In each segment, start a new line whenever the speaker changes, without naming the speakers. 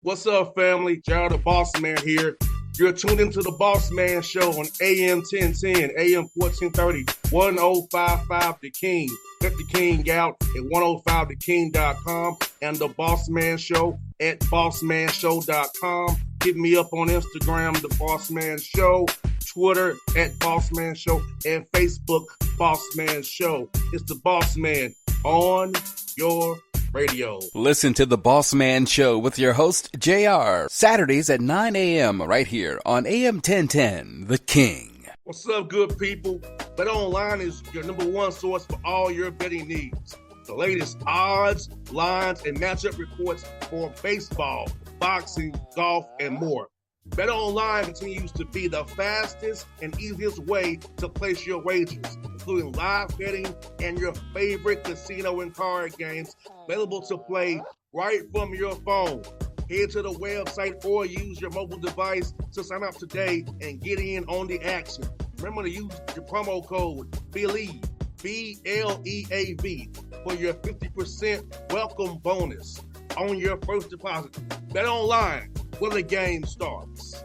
What's up, family? Gerald the Bossman here. You're tuned into the Bossman Show on AM 1010, AM 1430, 1055 The King. Check The King out at 105theking.com and the Bossman Show at bossmanshow.com. Hit me up on Instagram, The Bossman Show, Twitter at Bossman Show, and Facebook, Bossman Show. It's the Bossman on your radio.
Listen to the Bossman Show with your host, JR, Saturdays at 9 a.m. right here on AM 1010, The King.
What's up, good people? BetOnline is your number one source for all your betting needs. The latest odds, lines, and matchup reports for baseball, boxing, golf, and more. BetOnline continues to be the fastest and easiest way to place your wagers, including live betting and your favorite casino and card games available to play right from your phone. Head to the website or use your mobile device to sign up today and get in on the action. Remember to use your promo code BELIEVE, BLEAV, for your 50% welcome bonus on your first deposit. BetOnline, where the game starts.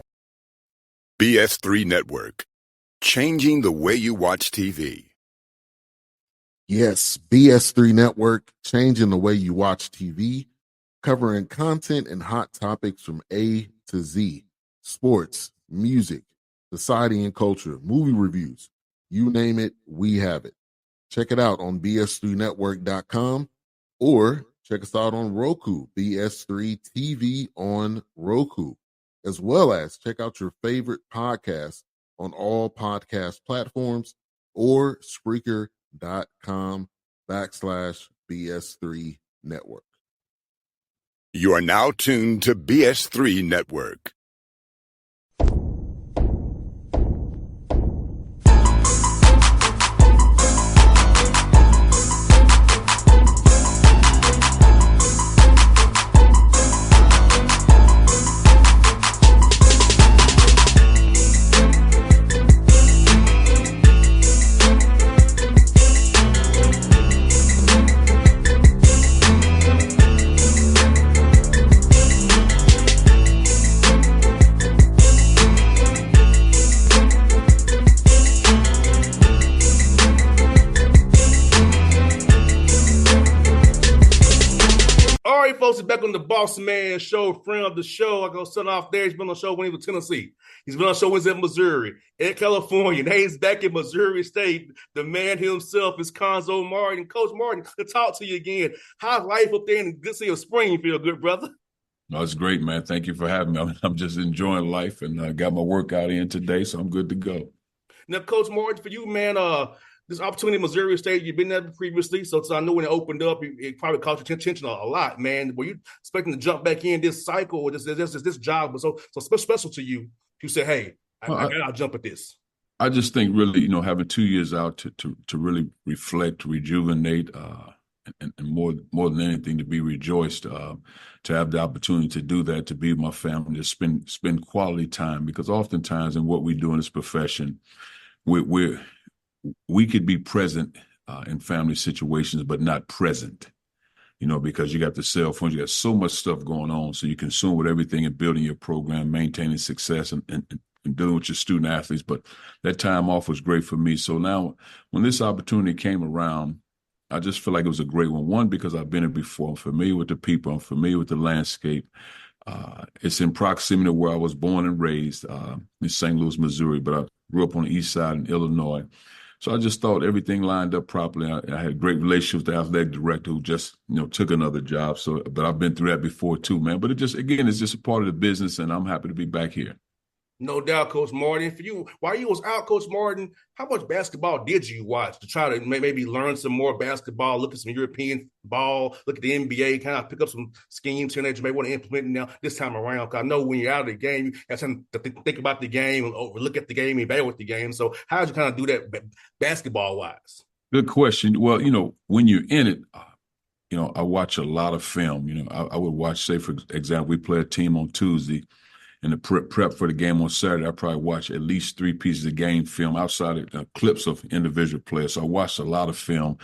BS3 Network, changing the way you watch TV.
Yes, BS3 Network, changing the way you watch TV, covering content and hot topics from A to Z, sports, music, society and culture, movie reviews, you name it, we have it. Check it out on bs3network.com or check us out on Roku, BS3 TV on Roku, as well as check out your favorite podcast on all podcast platforms or Spreaker.com/BS3 Network.
You are now tuned to BS3 Network.
Folks, back on the Bossman Show, friend of the show. I'm going to start off there. He's been on the show when he was in Tennessee. He's been on the show when he's in Missouri, in California. Now he's back in Missouri State. The man himself is Cuonzo Martin. Coach Martin, to talk to you again. How's life up there in the good city of Springfield, good brother?
No, it's great, man. Thank you for having me. I'm just enjoying life and got my workout in today, so I'm good to go.
Now, Coach Martin, for you, man, this opportunity in Missouri State, you've been there previously, so I know when it opened up, it probably caught your attention a lot, man. Were you expecting to jump back in this cycle, or this job was so special to you? You said, "Hey, I'll jump at this."
I just think really, having 2 years out to really reflect, rejuvenate, and more than anything, to be rejoiced, to have the opportunity to do that, to be with my family, to spend quality time, because oftentimes in what we do in this profession, we could be present in family situations, but not present, because you got the cell phones, you got so much stuff going on. So you consume with everything and building your program, maintaining success and dealing with your student athletes. But that time off was great for me. So now when this opportunity came around, I just feel like it was a great one. One, because I've been here before. I'm familiar with the people. I'm familiar with the landscape. It's in proximity to where I was born and raised in St. Louis, Missouri, but I grew up on the east side in Illinois. So I just thought everything lined up properly. I had a great relationship with the athletic director who just, took another job. So, but I've been through that before too, man. But it's just a part of the business, and I'm happy to be back here.
No doubt, Coach Martin. For you, while you was out, Coach Martin, how much basketball did you watch to try to maybe learn some more basketball, look at some European ball, look at the NBA, kind of pick up some schemes here that you may want to implement now this time around? Because I know when you're out of the game, you have time to think about the game, or look at the game, evaluate the game. So how did you kind of do that basketball-wise?
Good question. Well, when you're in it, I watch a lot of film. I would watch, say, for example, we play a team on Tuesday. In the prep for the game on Saturday, I probably watch at least 3 pieces of game film outside of clips of individual players. So I watched a lot of film.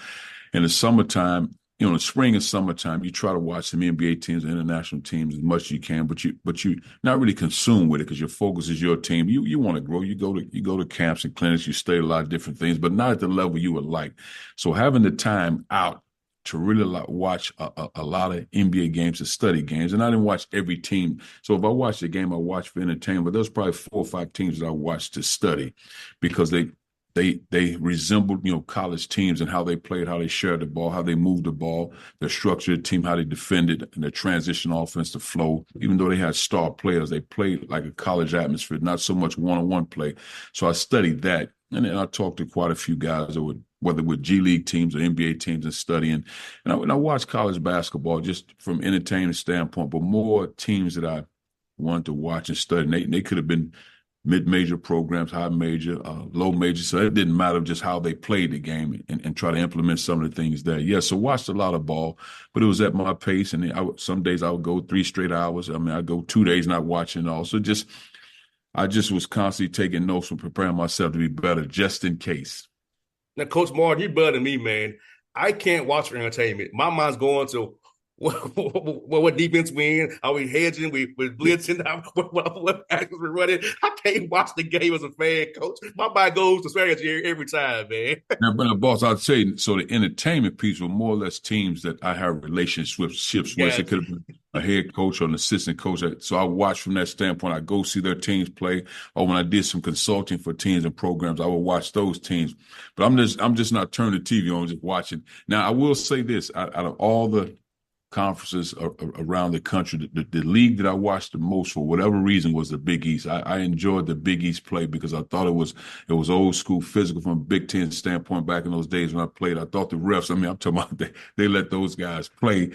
In the summertime, in the spring and summertime, you try to watch some NBA teams and international teams as much as you can, but you not really consumed with it because your focus is your team. You want to grow. You go to camps and clinics. You study a lot of different things, but not at the level you would like. So having the time out to really watch a lot of NBA games and study games, and I didn't watch every team. So if I watched a game, I watched for entertainment. But there's probably 4 or 5 teams that I watched to study because they resembled, college teams and how they played, how they shared the ball, how they moved the ball, their structured team, how they defended, and their transition offense, the flow. Even though they had star players, they played like a college atmosphere, not so much one-on-one play. So I studied that, and then I talked to quite a few guys that would, whether with G League teams or NBA teams, and studying. And I watched college basketball just from entertainment standpoint, but more teams that I wanted to watch and study. And they could have been mid-major programs, high major, low major. So it didn't matter just how they played the game and try to implement some of the things there. Yeah, so watched a lot of ball, but it was at my pace. And some days I would go 3 straight hours. I mean, I'd go 2 days not watching all. So I just was constantly taking notes and preparing myself to be better just in case.
Now, Coach Martin, you're better than me, man. I can't watch for entertainment. My mind's going to what defense we in? Are we hedging? We're blitzing? What actions we're running? I can't watch the game as a fan, Coach. My mind goes to strategy every time, man.
Now, boss, I'd say, so the entertainment piece were more or less teams that I have relationships with. It could have been a head coach or an assistant coach. So I watch from that standpoint. I go see their teams play, or when I did some consulting for teams and programs, I would watch those teams. But I'm just not turning the TV on, just watching. Now, I will say this, out of all the conferences around the country, the league that I watched the most for whatever reason was the Big East. I enjoyed the Big East play because I thought it was old school physical from a Big Ten standpoint back in those days when I played. I thought the refs, I'm talking about they let those guys play.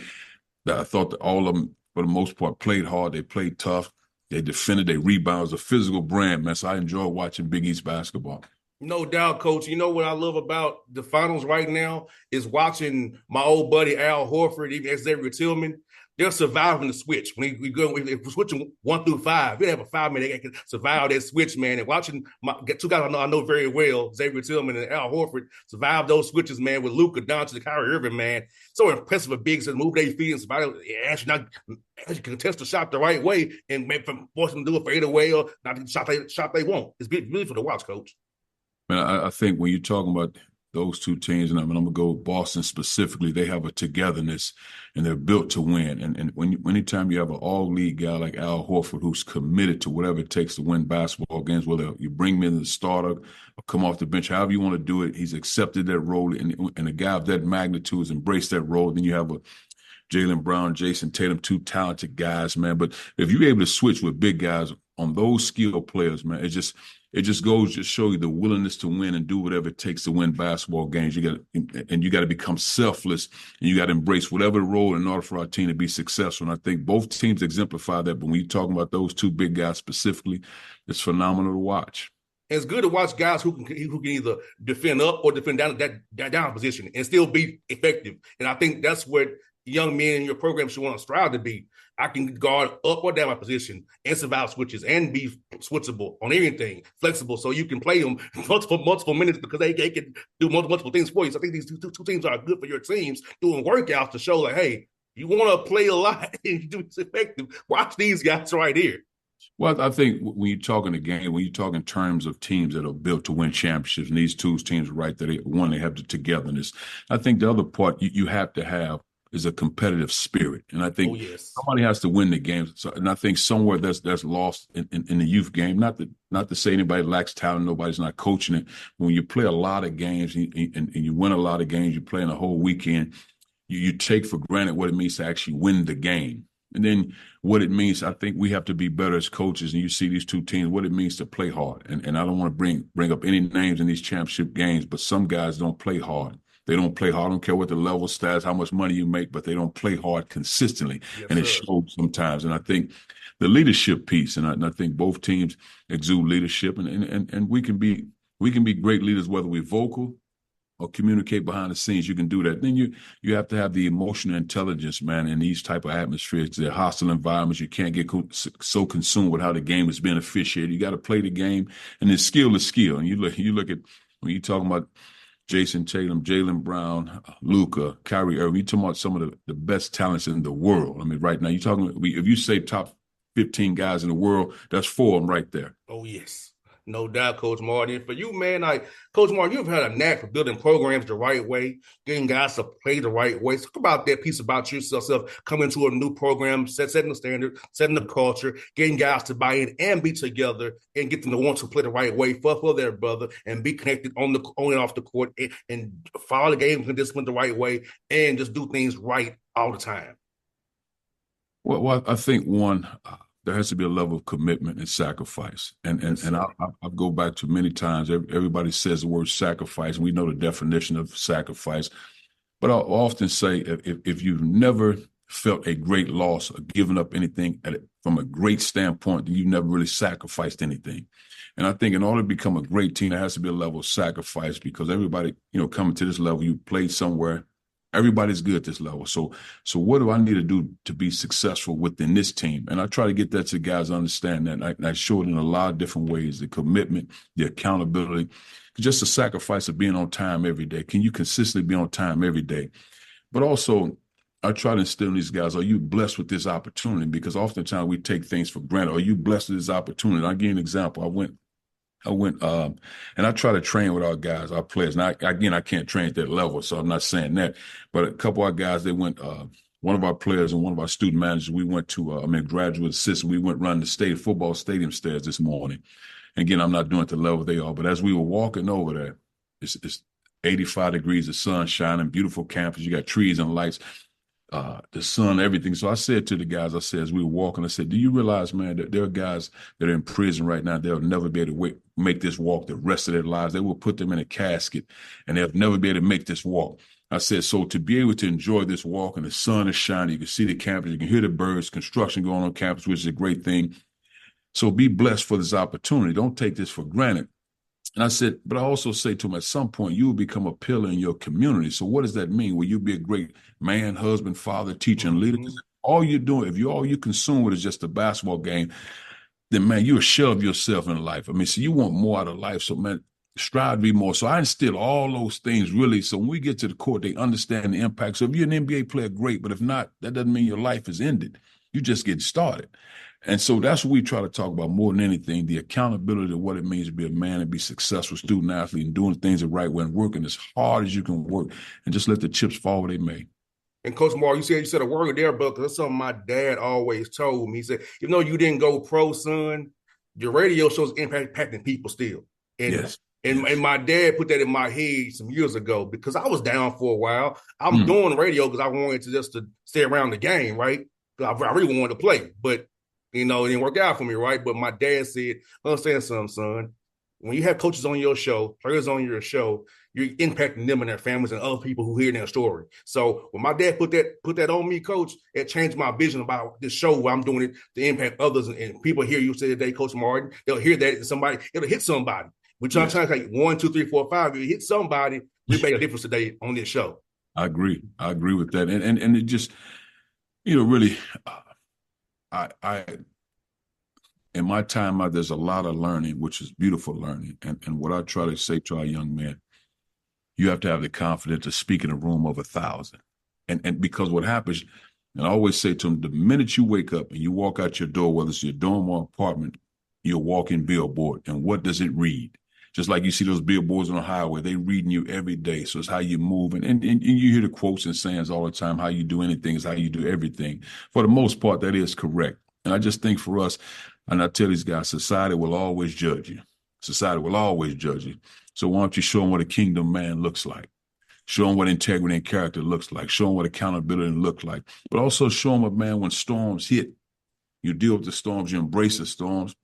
I thought that all of them, for the most part, played hard. They played tough. They defended. They rebounded. It was a physical brand, man. So I enjoy watching Big East basketball.
No doubt, Coach. You know what I love about the finals right now is watching my old buddy Al Horford, even Xavier Tillman. They're surviving the switch. When we we're switching 1 through 5, we have a 5-minute that can survive that switch, man. And watching two guys I know very well, Xavier Tillman and Al Horford, survive those switches, man, with Luka Doncic and Kyrie Irving, man. So impressive with bigs that move their feet and survive. Actually, you can contest the shot the right way and force them to do it fadeaway or not the shot they want. It's beautiful to watch, Coach.
I think when you're talking about those two teams, and I'm going to go with Boston specifically, they have a togetherness and they're built to win. And anytime you have an all-league guy like Al Horford who's committed to whatever it takes to win basketball games, whether you bring him in as a starter or come off the bench, however you want to do it, he's accepted that role. And a guy of that magnitude has embraced that role. Then you have a Jaylen Brown, Jason Tatum, 2 talented guys, man. But if you're able to switch with big guys on those skilled players, man, it just goes to show you the willingness to win and do whatever it takes to win basketball games. You got to become selfless, and you got to embrace whatever role in order for our team to be successful. And I think both teams exemplify that. But when you're talking about those 2 big guys specifically, it's phenomenal to watch.
It's good to watch guys who can either defend up or defend down that down position and still be effective. And I think that's what young men in your program should want to strive to be. I can guard up or down my position and survive switches and be switchable on everything, flexible, so you can play them multiple minutes because they can do multiple things for you. So I think these two teams are good for your teams doing workouts to show like, hey, you want to play a lot and do it effective. Watch these guys right here.
Well, I think when you're talking a game, when you talk in terms of teams that are built to win championships, and these 2 teams are right there, they have the togetherness. I think the other part you have to have is a competitive spirit. And I think somebody has to win the game. And I think somewhere that's lost in the youth game, not to say anybody lacks talent, nobody's not coaching it. When you play a lot of games and you win a lot of games, you play in a whole weekend, you take for granted what it means to actually win the game. And then what it means, I think we have to be better as coaches. And you see these 2 teams, what it means to play hard. And I don't want to bring up any names in these championship games, but some guys don't play hard. They don't play hard. I don't care what the level stats, how much money you make, but they don't play hard consistently. Yes, and it shows sometimes. And I think the leadership piece, and I think both teams exude leadership, and we can be great leaders, whether we're vocal or communicate behind the scenes. You can do that. Then you have to have the emotional intelligence, man, in these type of atmospheres. They're hostile environments. You can't get so consumed with how the game is being officiated. You got to play the game, and then skill is skill. And you look at when you're talking about Jason Tatum, Jaylen Brown, Luka, Kyrie Irving. You're talking about some of the best talents in the world. I mean, right now, you're talking, if you say top 15 guys in the world, that's 4 of them right there.
Oh, yes. No doubt, Coach Martin. For you, man, Coach Martin, you've had a knack for building programs the right way, getting guys to play the right way. Talk about that piece about yourself, coming to a new program, setting the standard, setting the culture, getting guys to buy in and be together and get them to want to play the right way for their brother and be connected on and off the court and follow the game and discipline the right way and just do things right all the time.
Well, I think one, there has to be a level of commitment and sacrifice. And I go back to many times, everybody says the word sacrifice, and we know the definition of sacrifice. But I'll often say, if you've never felt a great loss or given up anything from a great standpoint, then you've never really sacrificed anything. And I think in order to become a great team, there has to be a level of sacrifice, because everybody, coming to this level, you played somewhere. Everybody's good at this level. So what do I need to do to be successful within this team? And I try to get that to guys to understand that. And I show it in a lot of different ways: the commitment, the accountability, just the sacrifice of being on time every day. Can you consistently be on time every day? But also, I try to instill in these guys, are you blessed with this opportunity? Because oftentimes we take things for granted. Are you blessed with this opportunity? I'll give you an example. I went and I try to train with our guys, our players. Now, again, I can't train at that level, so I'm not saying that. But a couple of our guys, they went, one of our players and one of our student managers, we went to, graduate assistant, we went run the football stadium stairs this morning. And again, I'm not doing it at the level they are, but as we were walking over there, it's 85 degrees of sun shining, beautiful campus. You got trees and lights. The sun, everything. So I said to the guys, as we were walking, I said, do you realize, man, that there are guys that are in prison right now, they'll never be able to make this walk the rest of their lives. They will put them in a casket and they'll never be able to make this walk. I said, so to be able to enjoy this walk and the sun is shining, you can see the campus, you can hear the birds, construction going on campus, which is a great thing. So be blessed for this opportunity. Don't take this for granted. And I said, but I also say to him, at some point, you will become a pillar in your community. So what does that mean? Will you be a great man, husband, father, teacher, and leader? All you're doing, if all you consume with is just a basketball game, then, man, you're a shell of yourself in life. I mean, so you want more out of life. So, man, strive to be more. So I instill all those things, really. So when we get to the court, they understand the impact. So if you're an NBA player, great. But if not, that doesn't mean your life is ended. You just get started. And so that's what we try to talk about more than anything, the accountability of what it means to be a man and be a successful student athlete and doing things the right way and working as hard as you can work and just let the chips fall where they may.
And Coach Mark, you said a word there, but that's something my dad always told me. He said, even though you didn't go pro, son, your radio shows impacting people still. And,
yes.
And my dad put that in my head some years ago because I was down for a while. I'm doing radio because I wanted to stay around the game, right? Because I really wanted to play, but it didn't work out for me, right? But my dad said, understand something, son. When you have coaches on your show, players on your show, you're impacting them and their families and other people who hear their story. So when my dad put that on me, Coach, it changed my vision about this show where I'm doing it to impact others. And people hear you say today, Coach Martin, they'll hear that and it'll hit somebody. Which sometimes like 1, 2, 3, 4, 5, you hit somebody, we made a difference today on this show.
I agree with that. And it just, really, I in my time out, there's a lot of learning, which is beautiful learning. And what I try to say to our young men, you have to have the confidence to speak in a room of 1,000. And because what happens, and I always say to them, the minute you wake up and you walk out your door, whether it's your dorm or apartment, you're a walking billboard. And what does it read? Just like you see those billboards on the highway, they reading you every day. So it's how you move. And you hear the quotes and sayings all the time, how you do anything is how you do everything. For the most part, that is correct. And I just think for us, and I tell these guys, society will always judge you. Society will always judge you. So why don't you show them what a kingdom man looks like? Show them what integrity and character looks like. Show them what accountability looks like. But also show them, man, when storms hit, you deal with the storms, you embrace the storms,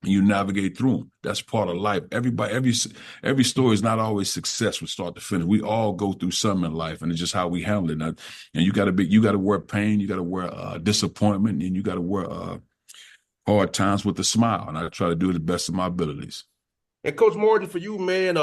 and you navigate through them. That's part of life. Every story is not always success from start to finish. We all go through something in life, and it's just how we handle it. And you got to wear pain, you got to wear disappointment, and you got to wear hard times with a smile. And I try to do the best of my abilities.
And Coach Martin, for you, man,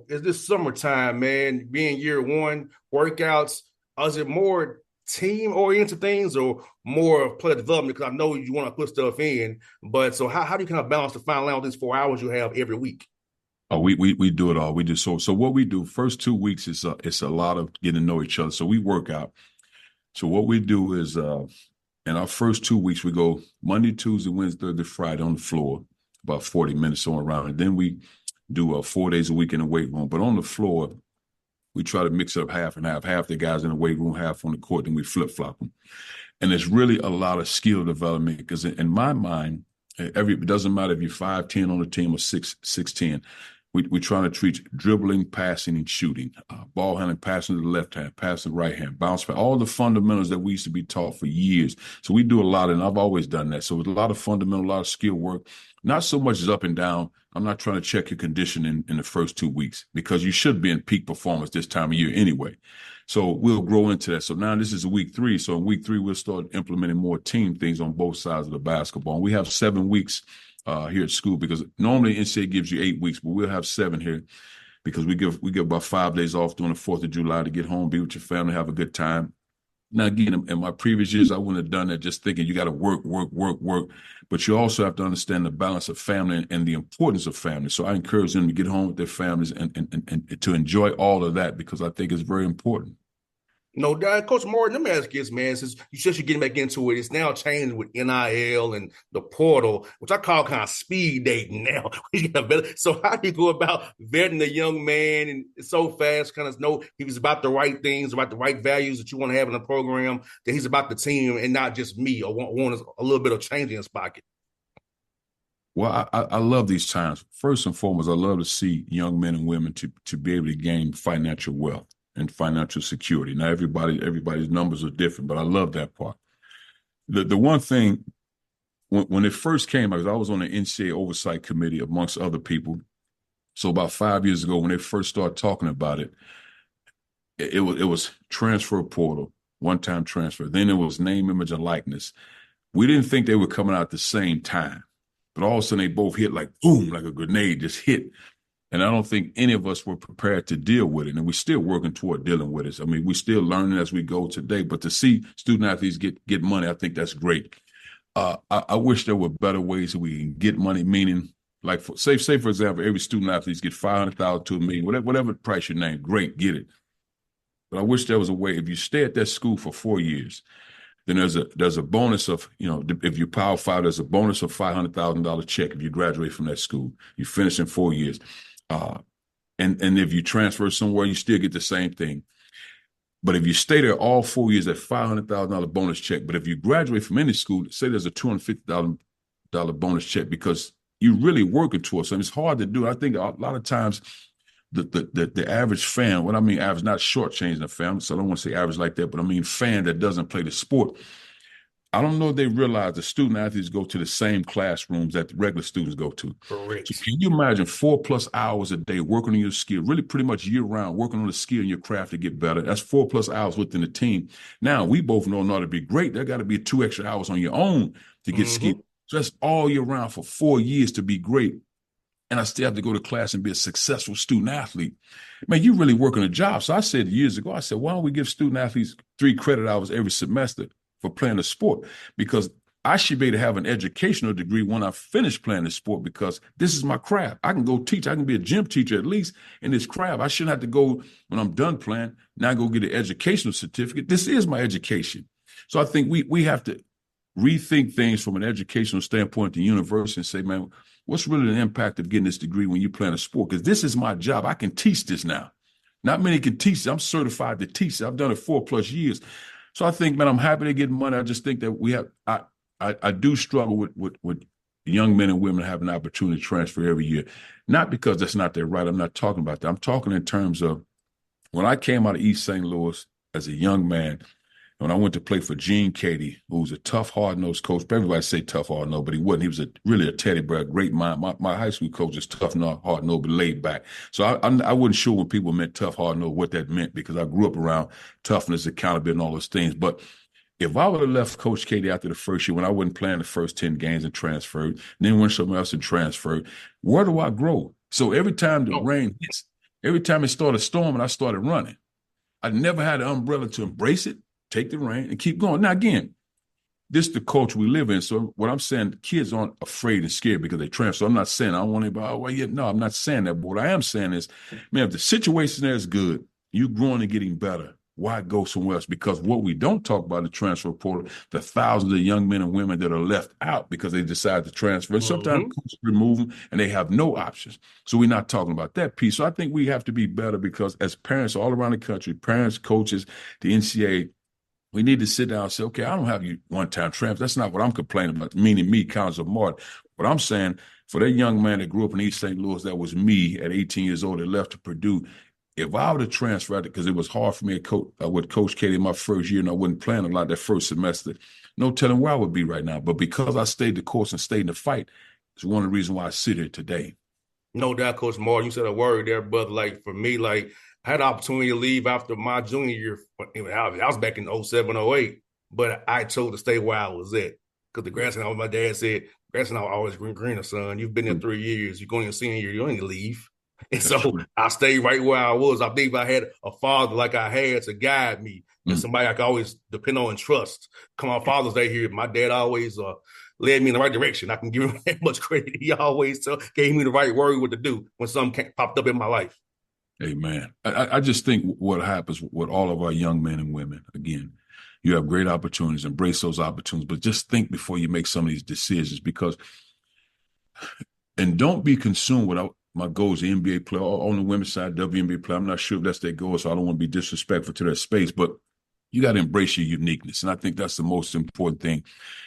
is this summertime, man, being year one, workouts, is it more team-oriented things or more of player development? Because I know you want to put stuff in, but so how do you kind of balance the final line with these 4 hours you have every week?
Oh, we do it all. We do so what we do first 2 weeks is it's a lot of getting to know each other. So we work out. So what we do is in our first 2 weeks we go Monday, Tuesday, Wednesday, Thursday, Friday on the floor, about 40 minutes on around, and then we do 4 days a week in the weight room. But on the floor, we try to mix it up half and half. Half the guys in the weight room, half on the court, and we flip flop them. And it's really a lot of skill development because in my mind, it doesn't matter if you're 5'10" on the team or 6'10". We try to treat dribbling, passing, and shooting, ball handling, passing to the left hand, passing to the right hand, bounce pass, all the fundamentals that we used to be taught for years. So we do a lot, and I've always done that. So it's a lot of fundamental, a lot of skill work. Not so much as up and down. I'm not trying to check your condition in the first 2 weeks because you should be in peak performance this time of year anyway. So we'll grow into that. So now this is week 3. So in week 3, we'll start implementing more team things on both sides of the basketball. And we have 7 weeks here at school because normally NCAA gives you 8 weeks, but we'll have 7 here because we give about 5 days off during the 4th of July to get home, be with your family, have a good time. Now, again, in my previous years, I wouldn't have done that just thinking you got to work. But you also have to understand the balance of family and the importance of family. So I encourage them to get home with their families and to enjoy all of that because I think it's very important.
No doubt. Coach Martin, let me ask you this, man, since you said you're getting back into it, it's now changed with NIL and the portal, which I call kind of speed dating now. So how do you go about vetting a young man and so fast, kind of know he's about the right things, about the right values that you want to have in the program, that he's about the team and not just me or want a little bit of change in his pocket?
Well, I love these times. First and foremost, I love to see young men and women to be able to gain financial wealth and financial security. Now, everybody's numbers are different, but I love that part. The one thing, when it first came, because I was on the NCAA oversight committee amongst other people. So about 5 years ago, when they first started talking about it, it was transfer portal, one-time transfer. Then it was name, image, and likeness. We didn't think they were coming out at the same time, but all of a sudden they both hit like boom, like a grenade just hit. And I don't think any of us were prepared to deal with it. And we're still working toward dealing with it. I mean, we're still learning as we go today. But to see student athletes get money, I think that's great. I wish there were better ways that we can get money, meaning like, say for example, every student athlete get $500,000 to $1 million, whatever price you name, great, get it. But I wish there was a way, if you stay at that school for 4 years, then there's a bonus of, if you Power 5, there's a bonus of $500,000 check if you graduate from that school. You finish in 4 years. And if you transfer somewhere, you still get the same thing. But if you stay there all 4 years, that $500,000 bonus check. But if you graduate from any school, say there's a $250,000 bonus check because you're really working towards something. It's hard to do. I think a lot of times the average fan, what I mean average, not shortchanging the fan, so I don't want to say average like that, but I mean fan that doesn't play the sport. I don't know if they realize the student athletes go to the same classrooms that the regular students go to.
Correct.
So can you imagine 4+ hours a day working on your skill, really pretty much year round, working on the skill in your craft to get better? That's 4+ hours within the team. Now, we both know in order to be great, there got to be 2 extra hours on your own to get skill. So that's all year round for 4 years to be great. And I still have to go to class and be a successful student athlete. Man, you really working a job. So I said years ago, why don't we give student athletes 3 credit hours every semester for playing the sport? Because I should be able to have an educational degree when I finish playing the sport because this is my craft. I can go teach. I can be a gym teacher at least in this craft. I shouldn't have to go when I'm done playing. Now go get an educational certificate. This is my education. So I think we have to rethink things from an educational standpoint at the university and say, man, what's really the impact of getting this degree when you're playing a sport? Because this is my job. I can teach this now. Not many can teach. I'm certified to teach. I've done it 4+ years. So I think, man, I'm happy to get money. I just think that we have, I do struggle with young men and women having an opportunity to transfer every year. Not because that's not their right. I'm not talking about that. I'm talking in terms of when I came out of East St. Louis as a young man, when I went to play for Gene Cady, who was a tough, hard-nosed coach. Everybody say tough, hard-nosed, but he wasn't. He was really a teddy bear, great mind. My high school coach is tough, hard-nosed, but laid back. So I wasn't sure when people meant tough, hard-nosed, what that meant because I grew up around toughness, accountability, and all those things. But if I would have left Coach Cady after the first year when I wasn't playing the first 10 games and transferred, then went somewhere else and transferred, where do I grow? So every time the rain hits, every time it started storming, I started running. I never had an umbrella to embrace it, take the rain, and keep going. Now, again, this is the culture we live in. So what I'm saying, kids aren't afraid and scared because they transfer. So I'm not saying I don't want anybody, no, I'm not saying that. But what I am saying is, man, if the situation there is good, you growing and getting better, why go somewhere else? Because what we don't talk about in the transfer portal, the thousands of young men and women that are left out because they decide to transfer. And sometimes coaches remove them and they have no options. So we're not talking about that piece. So I think we have to be better because as parents all around the country, parents, coaches, the NCAA, we need to sit down and say, okay, I don't have you one-time transfer. That's not what I'm complaining about, meaning me, Cuonzo Martin. What I'm saying, for that young man that grew up in East St. Louis, that was me at 18 years old that left to Purdue, if I would have transferred it, because it was hard for me with Coach Katie in my first year, and I wasn't playing a lot that first semester, no telling where I would be right now. But because I stayed the course and stayed in the fight, it's one of the reasons why I sit here today.
No doubt, Coach Martin, you said a word there, brother. Like, for me, like, I had the opportunity to leave after my junior year. I was back in 07, 08, but I chose to stay where I was at. Because the grass and all, my dad said, grass and all always greener, son. You've been there 3 years. You're going your senior year. You don't need to leave. And so I stayed right where I was. I think I had a father like I had to guide me and somebody I could always depend on and trust. Come on Father's Day here, my dad always led me in the right direction. I can give him that much credit. He always gave me the right word what to do when something popped up in my life.
Amen. I just think what happens with all of our young men and women, again, you have great opportunities, embrace those opportunities, but just think before you make some of these decisions and don't be consumed with my goal is the NBA player. On the women's side, WNBA player. I'm not sure if that's their goal, so I don't want to be disrespectful to their space, but you got to embrace your uniqueness. And I think that's the most important thing.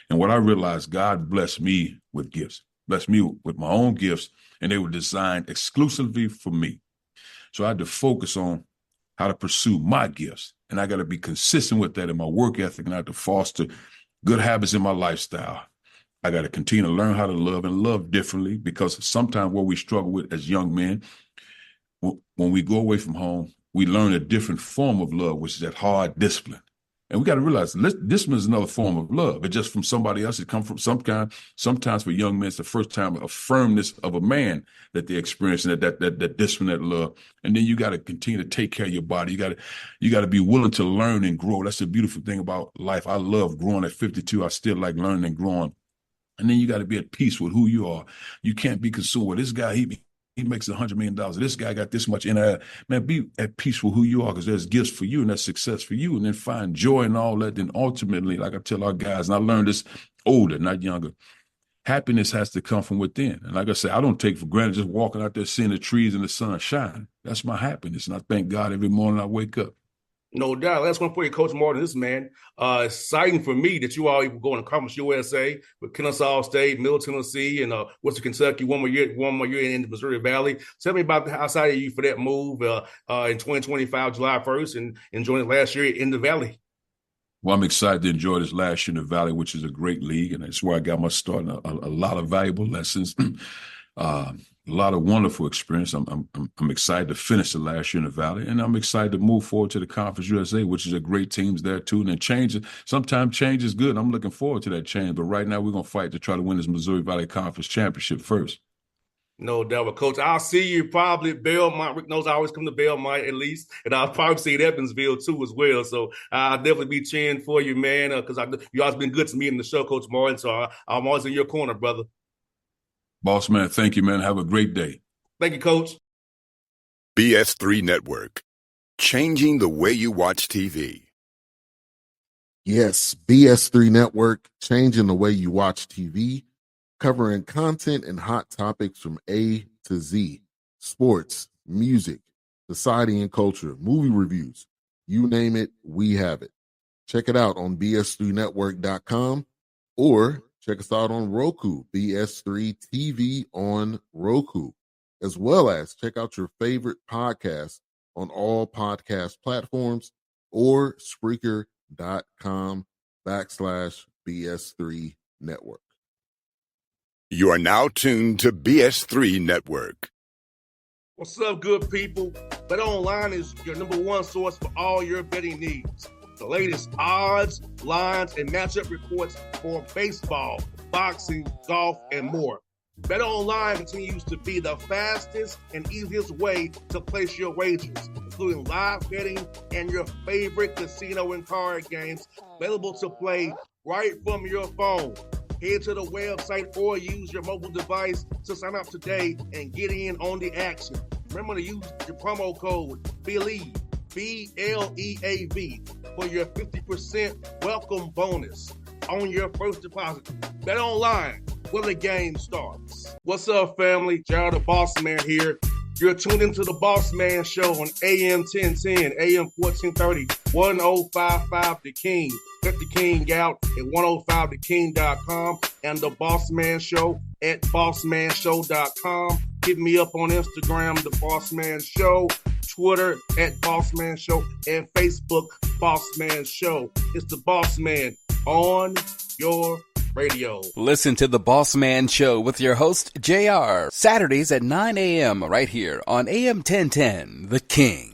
And what I realized, God blessed me with gifts, blessed me with my own gifts, and they were designed exclusively for me. So I had to focus on how to pursue my gifts. And I got to be consistent with that in my work ethic, and I have to foster good habits in my lifestyle. I got to continue to learn how to love and love differently, because sometimes what we struggle with as young men, when we go away from home, we learn a different form of love, which is that hard discipline. And we got to realize discipline is another form of love. It's just from somebody else. It comes from some kind. Sometimes for young men, it's the first time a firmness of a man that they experience, and that discipline, that love. And then you got to continue to take care of your body. You got to be willing to learn and grow. That's the beautiful thing about life. I love growing at 52. I still like learning and growing. And then you got to be at peace with who you are. You can't be consumed with this guy. He makes $100 million. This guy got this much in there. Man, be at peace with who you are, because there's gifts for you and there's success for you. And then find joy in all that. Then ultimately, like I tell our guys, and I learned this older, not younger, happiness has to come from within. And like I said, I don't take for granted just walking out there seeing the trees and the sun shine. That's my happiness. And I thank God every morning I wake up.
No doubt. Last one for you, Coach Martin. This man, exciting for me that you all even going to Conference USA with Kennesaw State, Middle Tennessee, and Western Kentucky. One more year in the Missouri Valley. Tell me about how excited you for that move in 2025, July 1st, and enjoying it last year in the Valley.
Well, I'm excited to enjoy this last year in the Valley, which is a great league, and that's where I got my start. And a lot of valuable lessons. A lot of wonderful experience. I'm excited to finish the last year in the Valley, and I'm excited to move forward to the Conference USA, which is a great teams there too. And then sometimes change is good. I'm looking forward to that change, but right now we're gonna fight to try to win this Missouri Valley Conference Championship first.
No doubt. But Coach, I'll see you probably at Belmont. Rick knows I always come to Belmont at least, and I'll probably see you at Evansville too as well. So I'll definitely be cheering for you, man, because you always been good to me in the show, Coach Martin. So I'm always in your corner, brother.
Bossman, thank you, man. Have a great day.
Thank you, Coach.
BS3 Network, changing the way you watch TV.
Yes, BS3 Network, changing the way you watch TV, covering content and hot topics from A to Z, sports, music, society and culture, movie reviews, you name it, we have it. Check it out on bs3network.com or check us out on Roku, BS3 TV on Roku, as well as check out your favorite podcast on all podcast platforms or Spreaker.com/BS3 Network.
You are now tuned to BS3 Network.
What's up, good people? Bet Online is your number one source for all your betting needs. The latest odds, lines, and matchup reports for baseball, boxing, golf, and more. Bet Online continues to be the fastest and easiest way to place your wagers, including live betting and your favorite casino and card games, available to play right from your phone. Head to the website or use your mobile device to sign up today and get in on the action. Remember to use your promo code BELIEVE, BLEAV, for your 50% welcome bonus on your first deposit. Bet online where the game starts. What's up, family? Jared the Bossman here. You're tuned into the Bossman Show on AM 1010, AM 1430, 1055 The King. Check The King out at 105theking.com and the Bossman Show at bossmanshow.com. Hit me up on Instagram, The Bossman Show, Twitter at Bossman Show, and Facebook, Bossman Show. It's the Bossman on your radio.
Listen to The Bossman Show with your host, JR, Saturdays at 9 a.m. right here on AM 1010, The King.